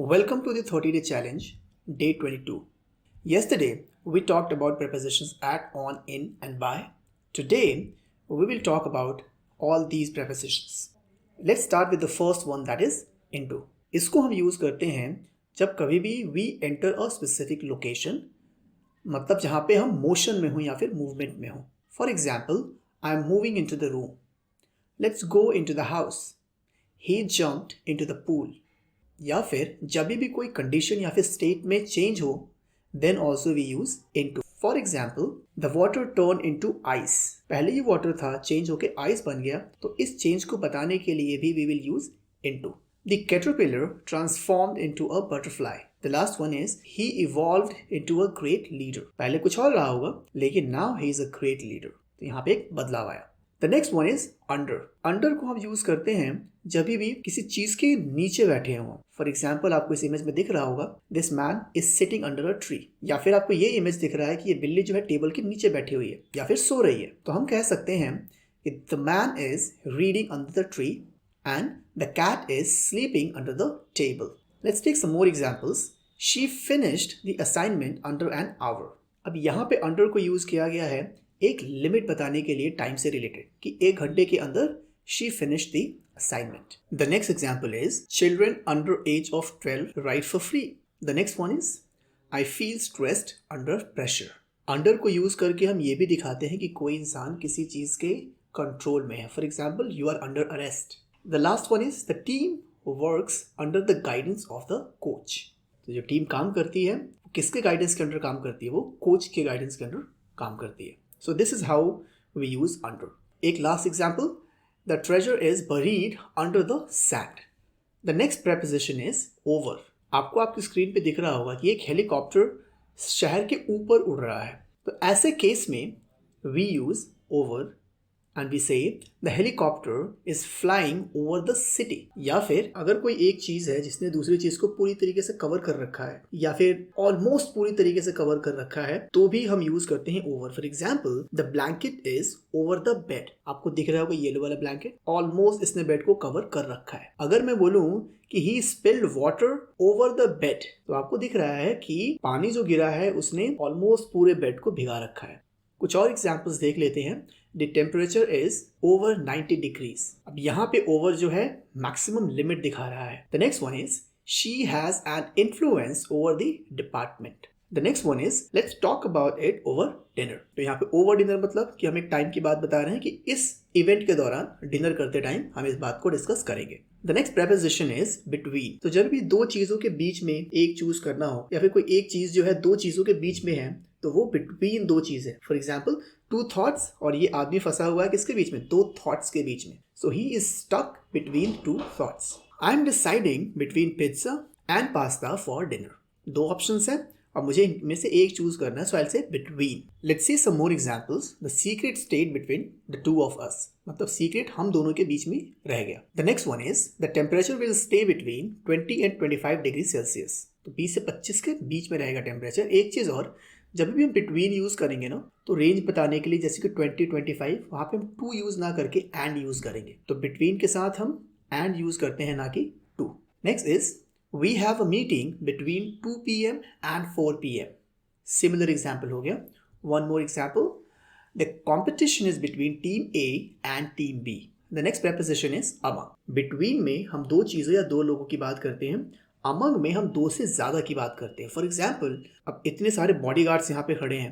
Welcome to the 30-day challenge, day 22. Yesterday, we talked about prepositions at, on, in, and by. Today, we will talk about all these prepositions. Let's start with the first one, that is into. इसको हम use करते हैं जब कभी भी we enter a specific location, मतलब जहाँ पे हम मोशन में हो या फिर मूवमेंट में हो. For example, I am moving into the room. Let's go into the house. He jumped into the pool. या फिर जब भी कोई कंडीशन या फिर स्टेट में चेंज हो, then also we use into. For example, the water turn into ice. पहले ये वाटर था, चेंज होके आइस बन गया, तो इस चेंज को बताने के लिए भी we will use into. The caterpillar transformed into a butterfly. The last one is he evolved into a great leader. पहले कुछ और रहा होगा, लेकिन now he is a great leader. तो यहाँ पे एक बदलाव आया. The next one is under. Under को हम यूज करते हैं जब भी किसी चीज के नीचे बैठे हों. फॉर एग्जाम्पल, आपको इस इमेज में दिख रहा होगा, this man is sitting under a tree. या फिर आपको ये इमेज दिख रहा है कि ये बिल्ली जो है टेबल के नीचे बैठी हुई है या फिर सो रही है. तो हम कह सकते हैं कि the man is reading under the tree and the cat is sleeping under the table. Let's take some more examples. She finished the assignment under an hour. अब यहाँ पे अंडर को यूज किया गया है एक लिमिट बताने के लिए, टाइम से रिलेटेड, कि 1 घंटे के अंदर she finished the assignment. The next example is children under age of 12 ride for free. The next one is I feel stressed under pressure. Under को यूज करके हम ये भी दिखाते हैं कि कोई इंसान किसी चीज के कंट्रोल में है. For example, you are under arrest. The last one is the team works under the guidance of the coach. तो जो टीम काम करती है, किसके गाइडेंस के अंडर काम करती है? वो कोच के गाइडेंस के अंडर काम करती है. So this is how we use under. एक last example, the treasure is buried under the sand. The next preposition is over. आपको आपकी स्क्रीन पे दिख रहा होगा कि एक हेलीकॉप्टर शहर के ऊपर उड़ रहा है. तो ऐसे केस में we use over and we say the helicopter is flying over the city. या फिर अगर कोई एक चीज है जिसने दूसरी चीज को पूरी तरीके से कवर कर रखा है या फिर ऑलमोस्ट पूरी तरीके से कवर कर रखा है, तो भी हम यूज करते हैं over. For example, the blanket is over the bed. आपको दिख रहा होगा येलो वाला ब्लैंकेट, ऑलमोस्ट इसने बेड को कवर कर रखा है. अगर मैं बोलूं कि he spilled water over the bed, तो आपको दिख रहा है कि पानी जो गिरा है उसने ऑलमोस्ट पूरे बेड को भिगा रखा है. कुछ और एग्जाम्पल्स देख लेते हैं. The temperature is over 90 degrees. अब यहाँ पे over जो है maximum limit दिखा रहा है. The next one is she has an influence over the department. The next one is let's talk about it over dinner. तो यहाँ पे over dinner मतलब कि हम एक टाइम की बात बता रहे हैं कि इस इवेंट के दौरान डिनर करते टाइम हम इस बात को डिस्कस करेंगे. The next preposition is between. तो जब भी दो चीजों के बीच में एक चूज करना हो या फिर कोई एक चीज जो है दो चीजों के बीच में है, तो वो बिटवीन दो चीज है. फॉर एग्जाम्पल, 2 thoughts, और ये आदमी फंसा हुआ है किसके बीच में? 2 thoughts के बीच में. So he is stuck between 2 thoughts. I am deciding between pizza and pasta for dinner. 2 options हैं और मुझे इनमें से एक चूज करना है, so I will say between. Let's see some more examples. The secret stayed between the two of us. मतलब secret हम दोनों के बीच में रह गया. The next one is the temperature will stay between 20 and 25 degree Celsius. तो 20 से 25 के बीच में रहेगा टेम्परेचर. एक चीज और, जब भी हम बिटवीन यूज करेंगे ना, तो रेंज बताने के लिए जैसे कि 20-25, वहां पे हम 2 यूज ना करके एंड यूज करेंगे. तो बिटवीन के साथ हम एंड यूज करते हैं, ना कि 2. Next is we have a meeting between 2 PM and 4 PM. Similar example हो गया. One more example, the competition is between team A and team B. The next preposition is among. Between में हम 2 चीजों या 2 लोगों की बात करते हैं. अमंग में हम 2 से ज्यादा की बात करते हैं. फॉर एग्जाम्पल, अब इतने सारे बॉडीगार्ड्स यहाँ पे खड़े हैं,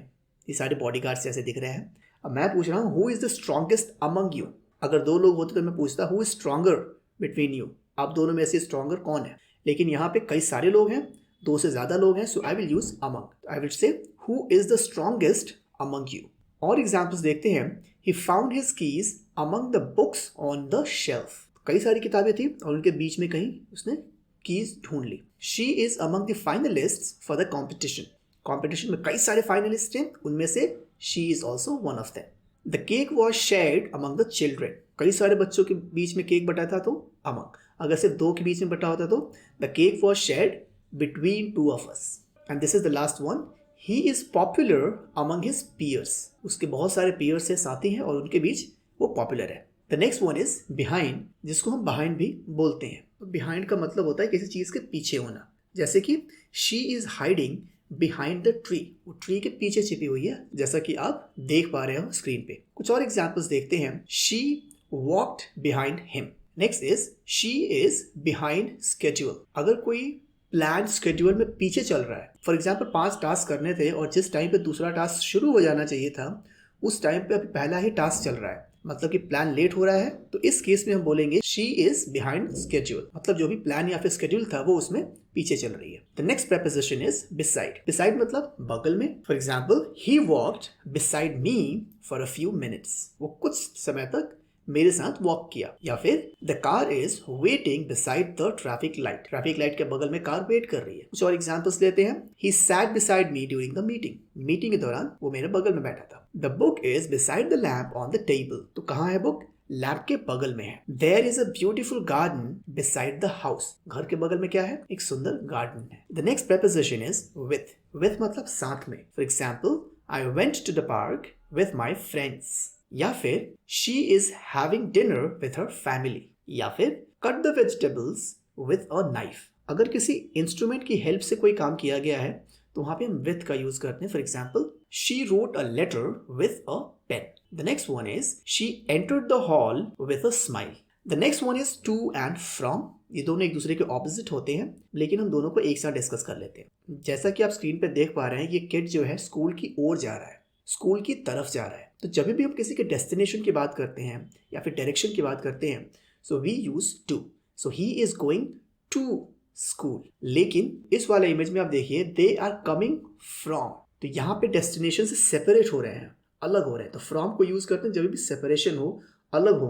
ये सारे बॉडीगार्ड्स जैसे दिख रहे हैं. अब मैं पूछ रहा हूँ who is the strongest among you. अगर 2 लोग होते तो मैं पूछता who is stronger between you. आप दोनों में से स्ट्रॉन्गर कौन है? लेकिन यहाँ पे कई सारे लोग हैं, 2 से ज्यादा लोग हैं, so I will use among. I will say who is the strongest among you. और एग्जाम्पल्स देखते हैं. He found his keys among the books on the shelf. कई सारी किताबें थी और उनके बीच में कहीं उसने कीज ढूंढ ली. She is among the finalists for the competition. Competition में कई सारे फाइनलिस्ट हैं, उनमें से she is also one of them. The cake was shared among the children. कई सारे बच्चों के बीच में केक बटा था, तो अमंग. अगर सिर्फ 2 के बीच में बटा होता तो the cake was shared between 2 of us. And this is the last one. He is popular among his peers. उसके बहुत सारे पीयर्स है, साथी हैं, और उनके बीच वो पॉपुलर है. The next one is behind, जिसको हम बिहाइंड भी बोलते हैं. तो बिहाइंड का मतलब होता है किसी चीज के पीछे होना. जैसे कि she is hiding behind the tree, वो ट्री के पीछे छिपी हुई है, जैसा कि आप देख पा रहे हो स्क्रीन पे। कुछ और एग्जांपल्स देखते हैं। She walked behind him. Next is she is behind schedule. अगर कोई प्लान स्केड्यूल में पीछे चल रहा है, फॉर एग्जाम्पल 5 टास्क करने थे और जिस टाइम पे दूसरा टास्क शुरू हो जाना चाहिए था उस टाइम पे अभी पहला ही टास्क चल रहा है, मतलब कि प्लान लेट हो रहा है, तो इस केस में हम बोलेंगे शी इज बिहाइंड स्केड्यूल, मतलब जो भी प्लान या फिर स्केड्यूल था वो उसमें पीछे चल रही है। The next preposition is beside. Beside मतलब बगल में। For example he walked beside me for a few minutes, वो कुछ समय तक मेरे साथ वॉक किया। या फिर the car is waiting beside the traffic light, traffic light के बगल में कार वेट कर रही है। कुछ और एग्जांपल्स लेते हैं। He sat beside me during the meeting, meeting के दौरान वो मेरे बगल में बैठा था। The book is beside the lamp on the table, तो कहाँ है बुक? लैम्प के बगल में है। There is a beautiful garden beside the house, घर के बगल में क्या है? एक सुंदर गार्डन है। The next preposition is with. With मतलब साथ में। For example I went to the park with my friends, या फिर she is having dinner with her family, या फिर cut the vegetables with a knife. अगर किसी इंस्ट्रूमेंट की हेल्प से कोई काम किया गया है तो वहां पे हम विथ का यूज करते हैं। For example she wrote a letter with a pen. The next one is she entered the hall with a smile. The next one is to and from. ये दोनों एक दूसरे के ऑपोजिट होते हैं, लेकिन हम दोनों को एक साथ डिस्कस कर लेते हैं। जैसा कि आप स्क्रीन पे देख पा रहे हैं, ये किड जो है स्कूल की ओर जा रहा है, स्कूल की तरफ जा रहा है। तो जब भी हम किसी के डेस्टिनेशन की बात करते हैं या फिर डायरेक्शन की बात करते हैं, so we use to. So he is going to school. लेकिन इस वाले इमेज में आप देखिए दे आर कमिंग फ्रॉम, तो यहाँ पे डेस्टिनेशन से सेपरेट हो रहे हैं, अलग हो रहे हैं। तो फ्रॉम को यूज करते हैं जब भी सेपरेशन हो, अलग हो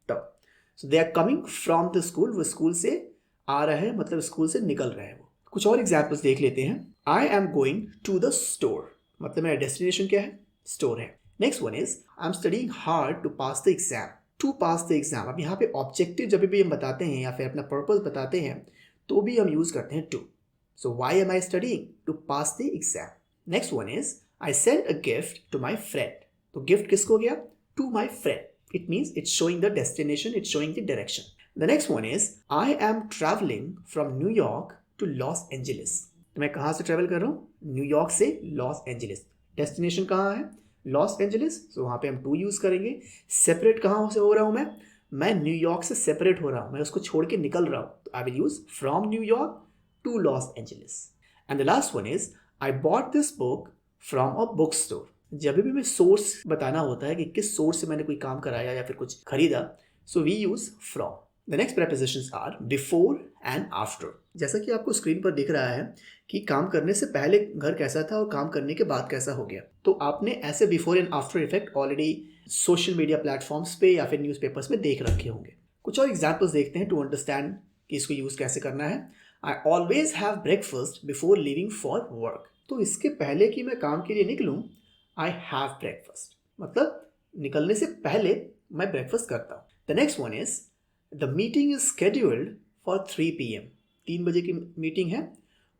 तब। So they are coming from the school, वो स्कूल से आ रहे हैं, मतलब स्कूल से निकल रहे हैं वो। कुछ और एग्जाम्पल्स देख लेते हैं। I am going to the store, मतलब मेरा डेस्टिनेशन क्या है? स्टोर है। Next one is I am studying hard to pass the exam. To pass the exam, अब यहाँ पे ऑब्जेक्टिव जब भी हम बताते हैं या फिर अपना पर्पस बताते हैं तो भी हम यूज करते हैं to. So why am I studying? To pass the exam. Next one is I send a gift to my friend. तो गिफ्ट किसको गया? To my friend. It means it's showing the destination, it's showing the direction. The next one is I am travelling from New York to Los Angeles. तो मैं कहाँ से travel कर रहा हूँ? न्यूयॉर्क से लॉस एंजलिस। डेस्टिनेशन कहाँ है? Los Angeles. सो वहाँ पे हम टू यूज़ करेंगे। सेपरेट कहाँ से हो रहा हूँ मैं न्यूयॉर्क से सेपरेट हो रहा हूँ, मैं उसको छोड़ के निकल रहा हूँ, तो I will use from New York to Los Angeles. And the last one is I bought this book from a book store. जब भी मैं सोर्स बताना होता है कि किस सोर्स से मैंने कोई काम कराया या फिर कुछ खरीदा, so we use from. The next prepositions are before and after. जैसा कि आपको स्क्रीन पर दिख रहा है कि काम करने से पहले घर कैसा था और काम करने के बाद कैसा हो गया, तो आपने ऐसे before and after effect already social media platforms पे या फिर न्यूज़पेपर्स में देख रखे होंगे। कुछ और एग्जाम्पल्स देखते हैं टू अंडरस्टैंड कि इसको यूज़ कैसे करना है। I always have breakfast before living for work. तो इसके पहले कि मैं काम के लिए निकलूँ, आई हैव ब्रेकफास्ट, मतलब निकलने से पहले मैं ब्रेकफास्ट करता हूँ। The next one is the meeting is scheduled for 3 PM। 3 बजे की मीटिंग है,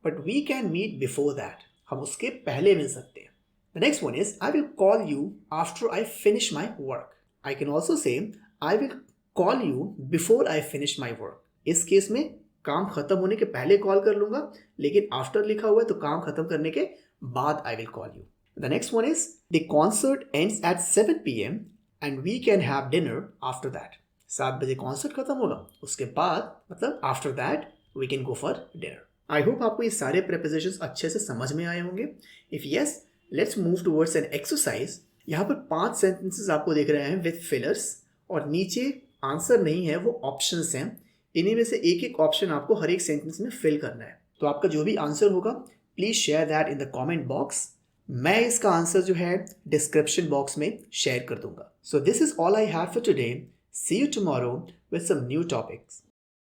but we can meet before that, हम उसके पहले मिल सकते हैं। The next one is I will call you after I finish my work. I can also say I will call you before I finish my work. इस case में काम खत्म होने के पहले कॉल कर लूंगा, लेकिन आफ्टर लिखा हुआ है तो काम खत्म करने के बाद I will call you. The next one is the concert ends at 7 PM and we can have dinner after that. 7 बजे कॉन्सर्ट खत्म होगा, उसके बाद मतलब after that we can go for dinner. I hope आपको ये सारे प्रेपोजिशंस अच्छे से समझ में आए होंगे। If yes, let's move towards an exercise. यहाँ पर 5 सेंटेंसेस आपको दिख रहे हैं विथ फिलर्स, और नीचे आंसर नहीं है, वो ऑप्शंस हैं। इन्हीं में से एक एक ऑप्शन आपको हर एक सेंटेंस में फिल करना है। तो आपका जो भी आंसर होगा please share that in the comment box. मैं इसका आंसर जो है डिस्क्रिप्शन बॉक्स में शेयर कर दूंगा। सो this is all I have for today. See you tomorrow with some new topics.